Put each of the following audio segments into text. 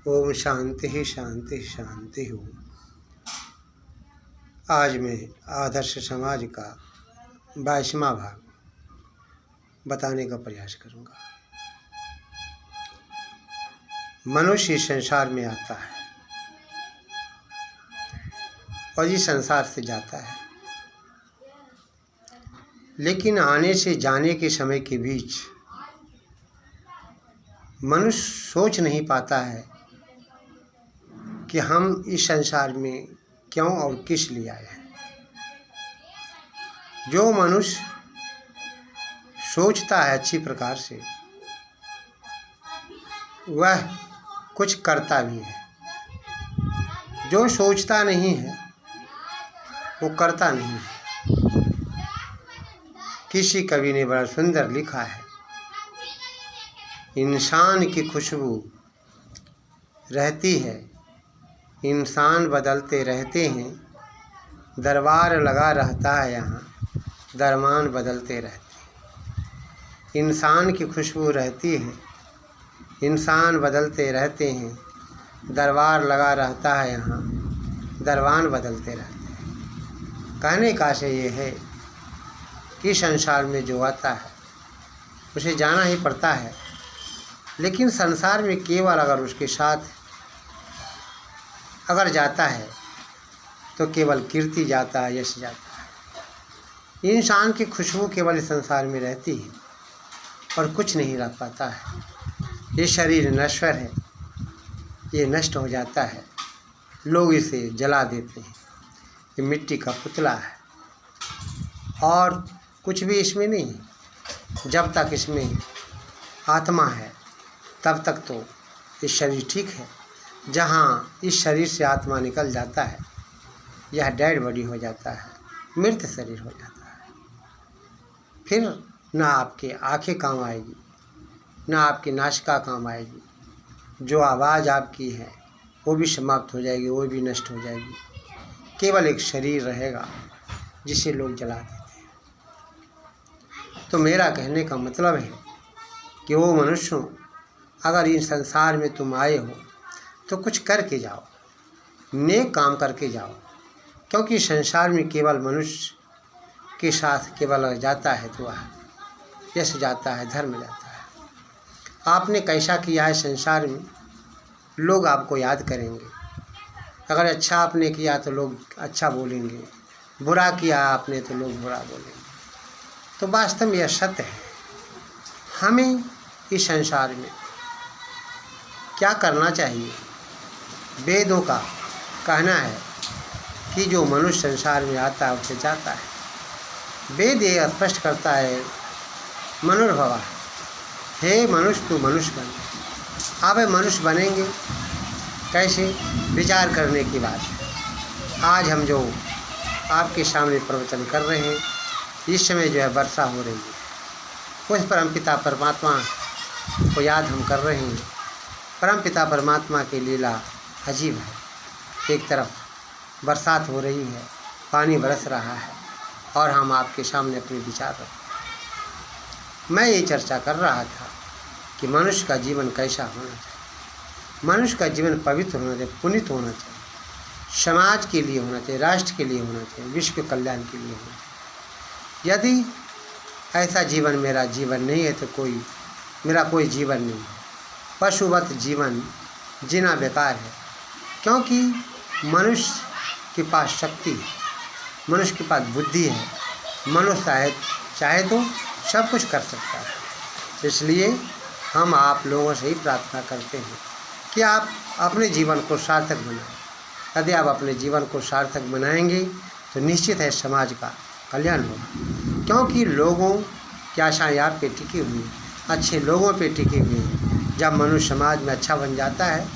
ओम शांति ही शांति शांति हो। आज मैं आदर्श समाज का 22वां भाग बताने का प्रयास करूंगा। मनुष्य इस संसार में आता है और इस संसार से जाता है, लेकिन आने से जाने के समय के बीच मनुष्य सोच नहीं पाता है कि हम इस संसार में क्यों और किस लिए आए हैं। जो मनुष्य सोचता है अच्छी प्रकार से, वह कुछ करता भी है। जो सोचता नहीं है वो करता नहीं है। किसी कवि ने बड़ा सुंदर लिखा है, इंसान की खुशबू रहती है, इंसान बदलते रहते हैं, दरबार लगा रहता है यहाँ, दरमान बदलते रहते हैं। इंसान की खुशबू रहती है, इंसान बदलते रहते हैं, दरबार लगा रहता है यहाँ, दरबान बदलते रहते हैं। कहने का आशय ये है कि संसार में जो आता है उसे जाना ही पड़ता है, लेकिन संसार में केवल अगर उसके साथ अगर जाता है तो केवल कीर्ति जाता है, यश जाता है। इंसान की खुशबू केवल इस संसार में रहती है और कुछ नहीं रह पाता है। ये शरीर नश्वर है, ये नष्ट हो जाता है, लोग इसे जला देते हैं। ये मिट्टी का पुतला है और कुछ भी इसमें नहीं। जब तक इसमें आत्मा है तब तक तो ये शरीर ठीक है। जहाँ इस शरीर से आत्मा निकल जाता है, यह डेड बॉडी हो जाता है, मृत शरीर हो जाता है। फिर ना आपकी आँखें काम आएगी, ना आपकी नासिका काम आएगी। जो आवाज़ आपकी है वो भी समाप्त हो जाएगी, वो भी नष्ट हो जाएगी। केवल एक शरीर रहेगा जिसे लोग जला देते हैं। तो मेरा कहने का मतलब है कि वो मनुष्यों, अगर इस संसार में तुम आए हो तो कुछ करके जाओ, नेक काम करके जाओ। क्योंकि संसार में केवल मनुष्य के साथ केवल जाता है तो वह यश जाता है, धर्म जाता है। आपने कैसा किया है संसार में, लोग आपको याद करेंगे। अगर अच्छा आपने किया तो लोग अच्छा बोलेंगे, बुरा किया आपने तो लोग बुरा बोलेंगे। तो वास्तव में यह सत्य है। हमें इस संसार में क्या करना चाहिए? वेदों का कहना है कि जो मनुष्य संसार में आता है उसे जाता है। वेद ये स्पष्ट करता है, मनुर्भवा, हे मनुष्य तू मनुष्य बन। आप मनुष्य बनेंगे कैसे? विचार करने की बात है। आज हम जो आपके सामने प्रवचन कर रहे हैं, इस समय जो है वर्षा हो रही है, उस परमपिता परमात्मा को याद हम कर रहे हैं। परमपिता परमात्मा की लीला अजीब है। एक तरफ बरसात हो रही है, पानी बरस रहा है और हम आपके सामने अपने विचार रखते हैं। मैं ये चर्चा कर रहा था कि मनुष्य का जीवन कैसा होना चाहिए। मनुष्य का जीवन पवित्र होना चाहिए, पुनीत होना चाहिए, समाज के लिए होना चाहिए, राष्ट्र के लिए होना चाहिए, विश्व के कल्याण के लिए होना चाहिए। यदि ऐसा जीवन मेरा जीवन नहीं है तो मेरा कोई जीवन नहीं है। पशुवत जीवन जीना बेकार है। क्योंकि मनुष्य के पास शक्ति है, मनुष्य के पास बुद्धि है, मनुष्य चाहे तो सब कुछ कर सकता है। इसलिए हम आप लोगों से ही प्रार्थना करते हैं कि आप अपने जीवन को सार्थक बनाएं। यदि आप अपने जीवन को सार्थक बनाएंगे तो निश्चित है समाज का कल्याण होगा। क्योंकि लोगों की आशाएं आप पे टिकी हुई हैं, अच्छे लोगों पे टिकी हुई हैं। जब मनुष्य समाज में अच्छा बन जाता है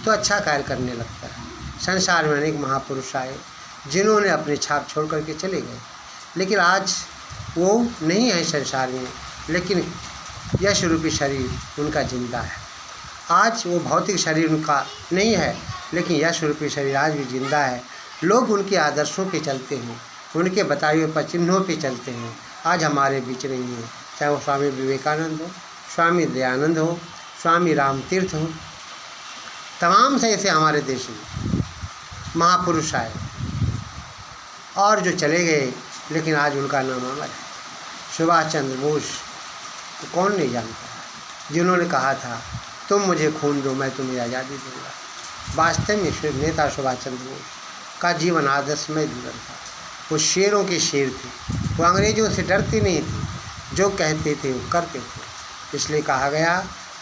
तो अच्छा कार्य करने लगता है। संसार में अनेक महापुरुष आए जिन्होंने अपनी छाप छोड़ करके चले गए, लेकिन आज वो नहीं है संसार में, लेकिन यश रूपी शरीर उनका जिंदा है। आज वो भौतिक शरीर उनका नहीं है, लेकिन यश रूपी शरीर आज भी जिंदा है। लोग उनके आदर्शों पे चलते हैं, उनके बताए हुए चिन्हों पे चलते हैं। आज हमारे बीच नहीं है, चाहे वो स्वामी विवेकानंद हो, स्वामी दयानंद हो, स्वामी राम तीर्थ हो, तमाम से ऐसे हमारे देश में महापुरुष आए और जो चले गए, लेकिन आज उनका नाम अमर है। सुभाष चंद्र बोस तो कौन नहीं जानता, जिन्होंने कहा था तुम मुझे खून दो मैं तुम्हें आज़ादी दूंगा। वास्तव में नेता सुभाष चंद्र बोस का जीवन आदर्शमय जीवन था। वो शेरों के शेर थे, वो अंग्रेज़ों से डरते नहीं थे, जो कहते थे वो करते थे। इसलिए कहा गया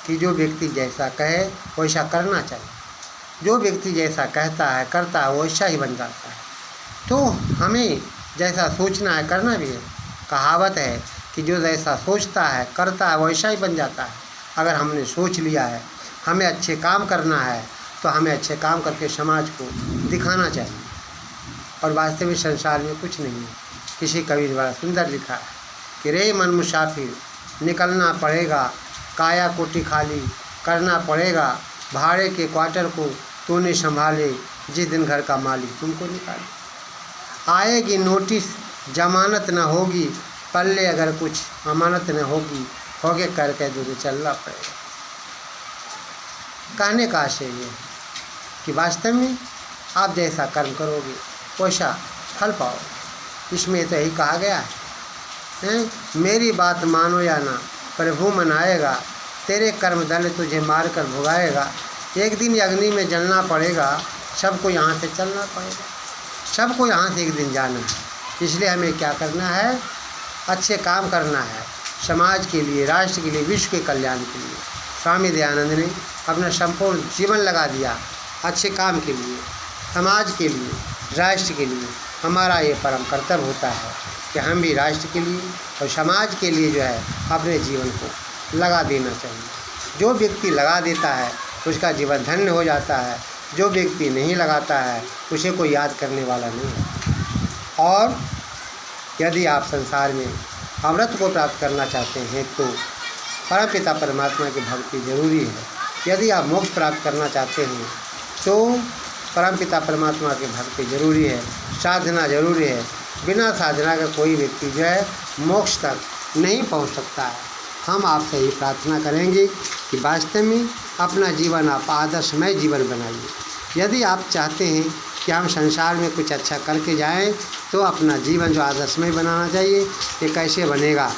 कि जो व्यक्ति जैसा कहे वैसा करना चाहिए। जो व्यक्ति जैसा कहता है करता है वैसा ही बन जाता है। तो हमें जैसा सोचना है करना भी है। कहावत है कि जो जैसा सोचता है करता है वैसा ही बन जाता है। अगर हमने सोच लिया है हमें अच्छे काम करना है तो हमें अच्छे काम करके समाज को दिखाना चाहिए। और वास्तविक संसार में कुछ नहीं है। किसी कवि ने बड़ा सुंदर लिखा है कि रे मन मुसाफिर निकलना पड़ेगा, काया कोठी खाली करना पड़ेगा, भाड़े के क्वार्टर को तूने संभाले, जिस दिन घर का मालिक तुमको निकाले। आएगी नोटिस जमानत न होगी, पल्ले अगर कुछ अमानत न होगी, होगे करके दूर चलना पड़ेगा। कहने का आशय ये है कि वास्तव में आप जैसा कर्म करोगे वैसा फल पाओगे। इसमें तो यही कहा गया है, मेरी बात मानो या ना प्रभु मनाएगा, तेरे कर्म दल तुझे मार कर भुगाएगा। एक दिन अग्नि में जलना पड़ेगा, सबको यहाँ से चलना पड़ेगा, सबको यहाँ से एक दिन जाना है। इसलिए हमें क्या करना है, अच्छे काम करना है समाज के लिए, राष्ट्र के लिए, विश्व के कल्याण के लिए। स्वामी दयानंद ने अपना संपूर्ण जीवन लगा दिया अच्छे काम के लिए, समाज के लिए, राष्ट्र के लिए। हमारा ये परम कर्तव्य होता है कि हम भी राष्ट्र के लिए और समाज के लिए जो है अपने जीवन को लगा देना चाहिए। जो व्यक्ति लगा देता है उसका जीवन धन्य हो जाता है, जो व्यक्ति नहीं लगाता है उसे कोई याद करने वाला नहीं है। और यदि आप संसार में अमृत को प्राप्त करना चाहते हैं तो परमपिता परमात्मा की भक्ति जरूरी है। यदि आप मोक्ष प्राप्त करना चाहते हैं तो परमपिता परमात्मा की भक्ति जरूरी है, साधना जरूरी है। बिना साधना का कोई व्यक्ति जो है मोक्ष तक नहीं पहुंच सकता है। हम आपसे ये प्रार्थना करेंगे कि वास्तव में अपना जीवन आप आदर्शमय जीवन बनाइए। यदि आप चाहते हैं कि हम संसार में कुछ अच्छा करके जाएं तो अपना जीवन जो आदर्शमय बनाना चाहिए। ये कैसे बनेगा,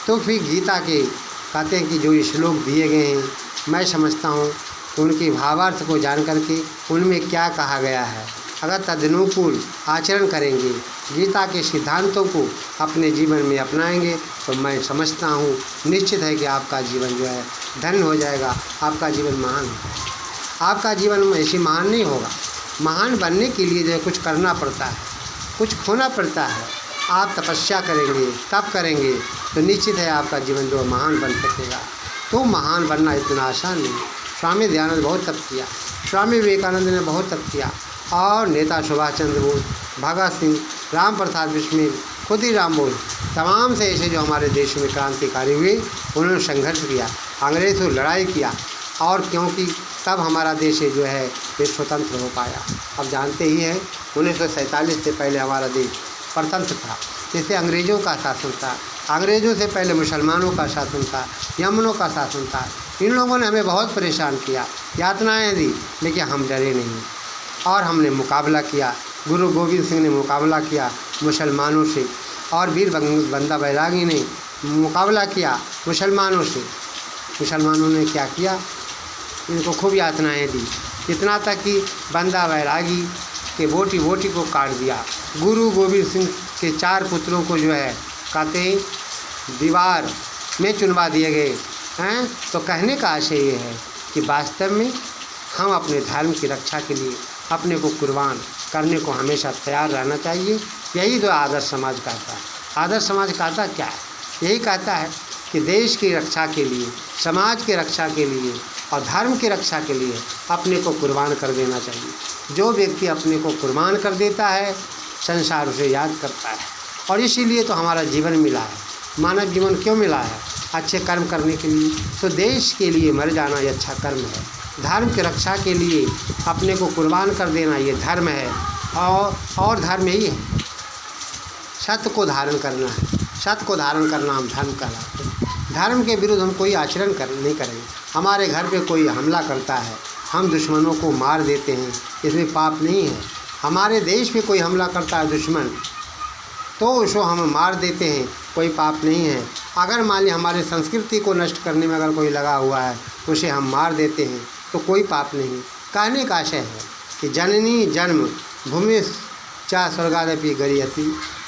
तो फिर गीता के कहते हैं कि जो ये श्लोक दिए गए हैं मैं समझता हूँ उनके भावार्थ को जान करके उनमें क्या कहा गया है, अगर तदनुकूल आचरण करेंगे, गीता के सिद्धांतों को अपने जीवन में अपनाएंगे तो मैं समझता हूँ निश्चित है कि आपका जीवन जो है धन्य हो जाएगा, आपका जीवन महान होगा। आपका जीवन ऐसे महान नहीं होगा। महान बनने के लिए जो है कुछ करना पड़ता है, कुछ खोना पड़ता है। आप तपस्या करेंगे, तप करेंगे तो निश्चित है आपका जीवन जो महान बन सकेगा। तो महान बनना इतना आसान नहीं। स्वामी दयानंद बहुत तप किया, स्वामी विवेकानंद ने बहुत तप किया, और नेता सुभाष चंद्र बोस, भगत सिंह, राम प्रसाद बिस्मिल, खुदीराम बोस, तमाम से ऐसे जो हमारे देश में क्रांतिकारी हुए उन्होंने संघर्ष किया, अंग्रेज़ से लड़ाई किया। और क्योंकि तब हमारा देश जो है ये स्वतंत्र हो पाया। अब जानते ही हैं 1947 से पहले हमारा देश परतंत्र था, जैसे अंग्रेज़ों का शासन था, अंग्रेज़ों से पहले मुसलमानों का शासन था, यमनों का शासन था। इन लोगों ने हमें बहुत परेशान किया, यातनाएं दी, लेकिन हम डरे नहीं और हमने मुकाबला किया। गुरु गोविंद सिंह ने मुकाबला किया मुसलमानों से, और वीर बंदा बैरागी ने मुकाबला किया मुसलमानों से। मुसलमानों ने क्या किया, इनको खूब यातनाएं दी, इतना तक कि बंदा बैरागी के बोटी बोटी को काट दिया। गुरु गोविंद सिंह के 4 पुत्रों को जो है कहते हैं दीवार में चुनवा दिए गए हैं। तो कहने का आशय ये है कि वास्तव में हम अपने धर्म की रक्षा के लिए अपने को कुर्बान करने को हमेशा तैयार रहना चाहिए। यही तो आदर्श समाज कहता है। आदर्श समाज कहता क्या है, यही कहता है कि देश की रक्षा के लिए, समाज की रक्षा के लिए और धर्म की रक्षा के लिए अपने को कुर्बान कर देना चाहिए। जो व्यक्ति अपने को कुर्बान कर देता है संसार उसे याद करता है। और इसीलिए तो हमारा जीवन मिला है, मानव जीवन क्यों मिला है, अच्छे कर्म करने के लिए। तो देश के लिए मर जाना ये अच्छा कर्म है, धर्म की रक्षा के लिए अपने को कुर्बान कर देना ये धर्म है। और धर्म यही है, सत्य को धारण करना है, सत्य को धारण करना हम धर्म कहलाते हैं। धर्म के विरुद्ध हम कोई आचरण नहीं करेंगे। हमारे घर पे कोई हमला करता है हम दुश्मनों को मार देते हैं, इसमें पाप नहीं है। हमारे देश पे कोई हमला करता है दुश्मन, तो उसको हम मार देते हैं, कोई पाप नहीं है। अगर मान लीजिए हमारे संस्कृति को नष्ट करने में अगर कोई लगा हुआ है, उसे हम मार देते हैं, तो कोई पाप नहीं। कहने का आशय है कि जननी जन्म भूमि चा स्वर्गादपि गरीयसी,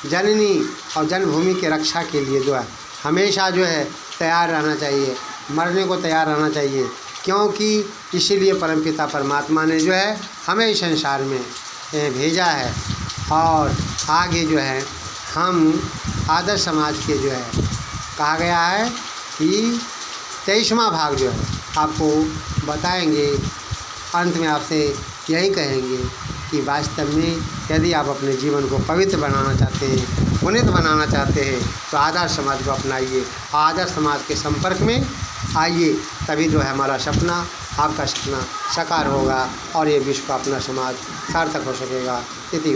जननी और जन्मभूमि की रक्षा के लिए जो है हमेशा जो है तैयार रहना चाहिए, मरने को तैयार रहना चाहिए, क्योंकि इसीलिए परमपिता परमात्मा ने जो है हमें इस संसार में भेजा है। और आगे जो है हम आदर्श समाज के जो है कहा गया है कि 23वां भाग जो है आपको बताएंगे। अंत में आपसे यही कहेंगे कि वास्तव में यदि आप अपने जीवन को पवित्र बनाना चाहते हैं, पुनीत बनाना चाहते हैं, तो आदर्श समाज को अपनाइए, आदर्श समाज के संपर्क में आइए, तभी जो है हमारा सपना, आपका सपना साकार होगा और ये विश्व का अपना समाज सार्थक हो सकेगा। इति